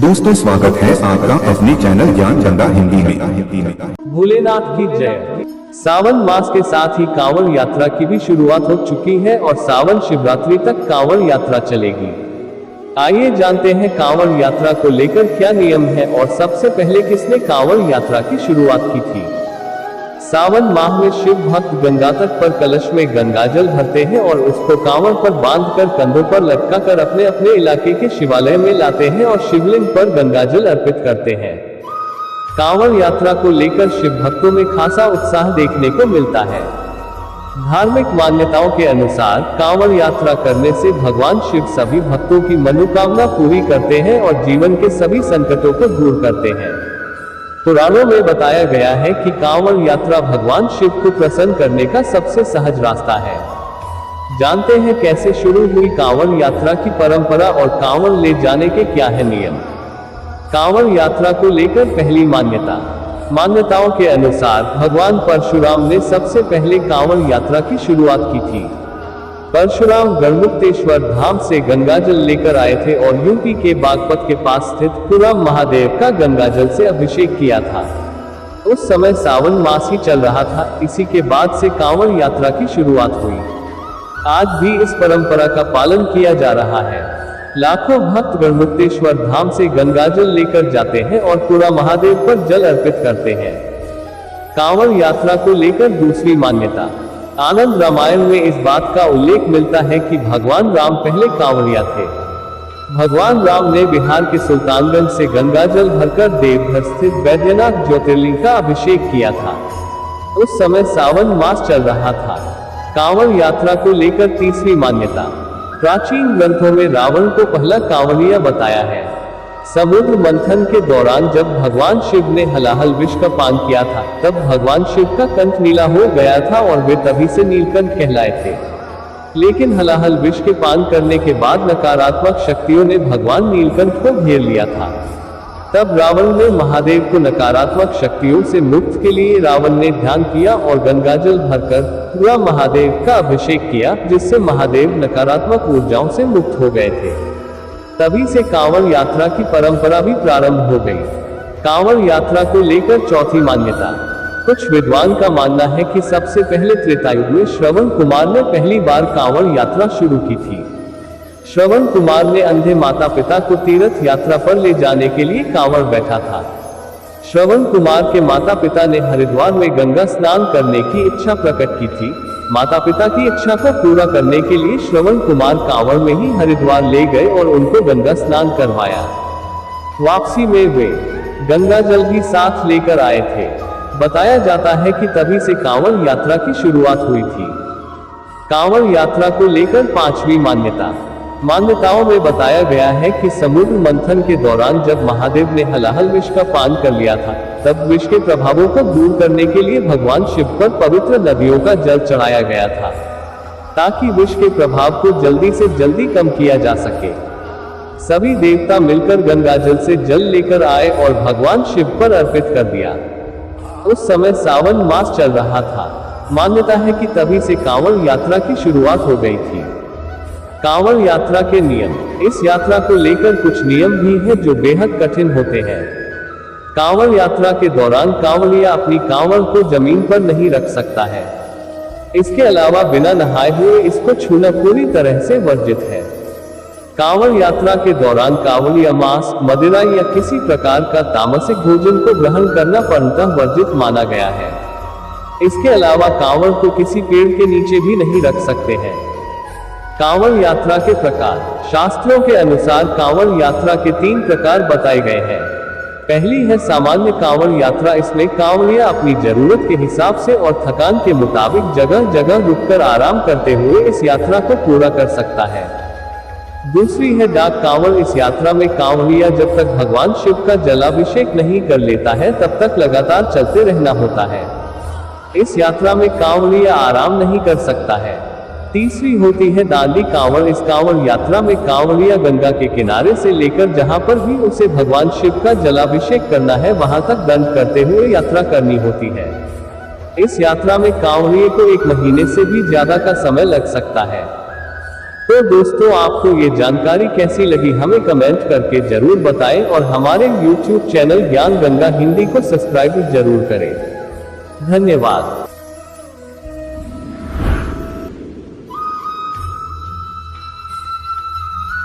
दोस्तों स्वागत है आपका अपने चैनल ज्ञान चंदा हिंदी में। भोलेनाथ की जय। सावन मास के साथ ही कांवड़ यात्रा की भी शुरुआत हो चुकी है और सावन शिवरात्रि तक कांवड़ यात्रा चलेगी। आइए जानते हैं कांवड़ यात्रा को लेकर क्या नियम है और सबसे पहले किसने कांवड़ यात्रा की शुरुआत की थी। सावन माह में शिव भक्त गंगा तट पर कलश में गंगाजल भरते हैं और उसको कांवड़ पर बांधकर कंधों पर लटकाकर अपने अपने इलाके के शिवालय में लाते हैं और शिवलिंग पर गंगाजल अर्पित करते हैं। कांवड़ यात्रा को लेकर शिव भक्तों में खासा उत्साह देखने को मिलता है। धार्मिक मान्यताओं के अनुसार कांवड़ यात्रा करने से भगवान शिव सभी भक्तों की मनोकामना पूरी करते हैं और जीवन के सभी संकटों को दूर करते हैं। पुराणों में बताया गया है कि कांवड़ यात्रा भगवान शिव को प्रसन्न करने का सबसे सहज रास्ता है। जानते हैं कैसे शुरू हुई कांवड़ यात्रा की परंपरा और कांवड़ ले जाने के क्या है नियम। कांवड़ यात्रा को लेकर पहली मान्यताओं के अनुसार भगवान परशुराम ने सबसे पहले कांवड़ यात्रा की शुरुआत की थी। परशुराम गढ़मुक्तेश्वर धाम से गंगाजल लेकर आए थे और यूपी के बागपत के पास स्थित पुरा महादेव का गंगाजल से अभिषेक किया था। उस समय सावन मास ही चल रहा था। इसी के बाद से कांवड़ यात्रा की शुरुआत हुई। आज भी इस परंपरा का पालन किया जा रहा है। लाखों भक्त गढ़मुक्तेश्वर धाम से गंगाजल लेकर जाते हैं और पुरा महादेव पर जल अर्पित करते हैं। कांवड़ यात्रा को लेकर दूसरी मान्यता। आनंद रामायण में इस बात का उल्लेख मिलता है कि भगवान राम पहले कांवड़िया थे। भगवान राम ने बिहार के सुल्तानगंज से गंगाजल भरकर देवघर स्थित बैद्यनाथ ज्योतिर्लिंग का अभिषेक किया था। उस समय सावन मास चल रहा था। कांवड़ यात्रा को लेकर तीसरी मान्यता। प्राचीन ग्रंथों में रावण को पहला कांवड़िया बताया है। समुद्र मंथन के दौरान जब भगवान शिव ने हलाहल विष का पान किया था, तब भगवान शिव का कंठ नीला हो गया था और वे तभी से नीलकंठ कहलाए थे। लेकिन हलाहल विष के पान करने के बाद नकारात्मक शक्तियों ने भगवान नीलकंठ को घेर लिया था। तब रावण ने महादेव को नकारात्मक शक्तियों से मुक्त के लिए रावण ने ध्यान किया और गंगाजल भरकर पूरा महादेव का अभिषेक किया, जिससे महादेव नकारात्मक ऊर्जाओं से मुक्त हो गए थे। तभी से कांवड़ यात्रा की परंपरा भी प्रारंभ हो गई। कांवड़ यात्रा को लेकर चौथी मान्यता। कुछ विद्वान का मानना है कि सबसे पहले त्रेतायुग में श्रवण कुमार ने पहली बार कांवड़ यात्रा शुरू की थी। श्रवण कुमार ने अंधे माता पिता को तीर्थ यात्रा पर ले जाने के लिए कांवड़ बैठा था। श्रवण कुमार के माता पिता ने हरिद्वार में गंगा स्नान करने की इच्छा प्रकट की थी। माता पिता की इच्छा को पूरा करने के लिए श्रवण कुमार कांवड़ में ही हरिद्वार ले गए और उनको गंगा स्नान करवाया। वापसी में वे गंगा जल भी साथ लेकर आए थे। बताया जाता है कि तभी से कांवड़ यात्रा की शुरुआत हुई थी। कांवड़ यात्रा को लेकर पांचवी मान्यताओं में बताया गया है कि समुद्र मंथन के दौरान जब महादेव ने हलाहल विष का पान कर लिया था, तब विष के प्रभावों को दूर करने के लिए भगवान शिव पर पवित्र नदियों का जल चढ़ाया गया था, ताकि विष के प्रभाव को जल्दी से जल्दी कम किया जा सके। सभी देवता मिलकर गंगाजल से जल लेकर आए और भगवान शिव पर अर्पित कर दिया। उस समय सावन मास चल रहा था। मान्यता है कि तभी से कांवड़ यात्रा की शुरुआत हो गई थी। कांवड़ यात्रा के नियम। इस यात्रा को लेकर कुछ नियम भी हैं जो बेहद कठिन होते हैं। कांवड़ यात्रा के दौरान कांवड़िया अपनी कांवड़ को जमीन पर नहीं रख सकता है। इसके अलावा बिना नहाए हुए इसको छूना पूरी तरह से वर्जित है। कांवड़ यात्रा के दौरान कांवड़िया मांस, मदिरा या किसी प्रकार का तामसिक भोजन को ग्रहण करना पूर्णतः वर्जित माना गया है। इसके अलावा कांवड़ को किसी पेड़ के नीचे भी नहीं रख सकते हैं। कांवड़ यात्रा के प्रकार। शास्त्रों के अनुसार कांवड़ यात्रा के 3 प्रकार बताए गए हैं। पहली है सामान्य कांवड़ यात्रा। इसमें कांवड़िया अपनी जरूरत के हिसाब से और थकान के मुताबिक जगह जगह रुककर आराम करते हुए इस यात्रा को पूरा कर सकता है। दूसरी है डाक कांवड़। इस यात्रा में कांवड़िया जब तक भगवान शिव का जलाभिषेक नहीं कर लेता है, तब तक लगातार चलते रहना होता है। इस यात्रा में कांवड़िया आराम नहीं कर सकता है। तीसरी होती है दांडी कांवड़। इस कांवड़ यात्रा में कांवड़िया गंगा के किनारे से लेकर जहां पर भी उसे भगवान शिव का जलाभिषेक करना है, वहां तक दंड करते हुए यात्रा करनी होती है। इस यात्रा में कांवड़िए को 1 महीने से भी ज्यादा का समय लग सकता है। तो दोस्तों, आपको ये जानकारी कैसी लगी हमें कमेंट करके जरूर बताएं और हमारे YouTube चैनल ज्ञान गंगा हिंदी को सब्सक्राइब जरूर करें। धन्यवाद।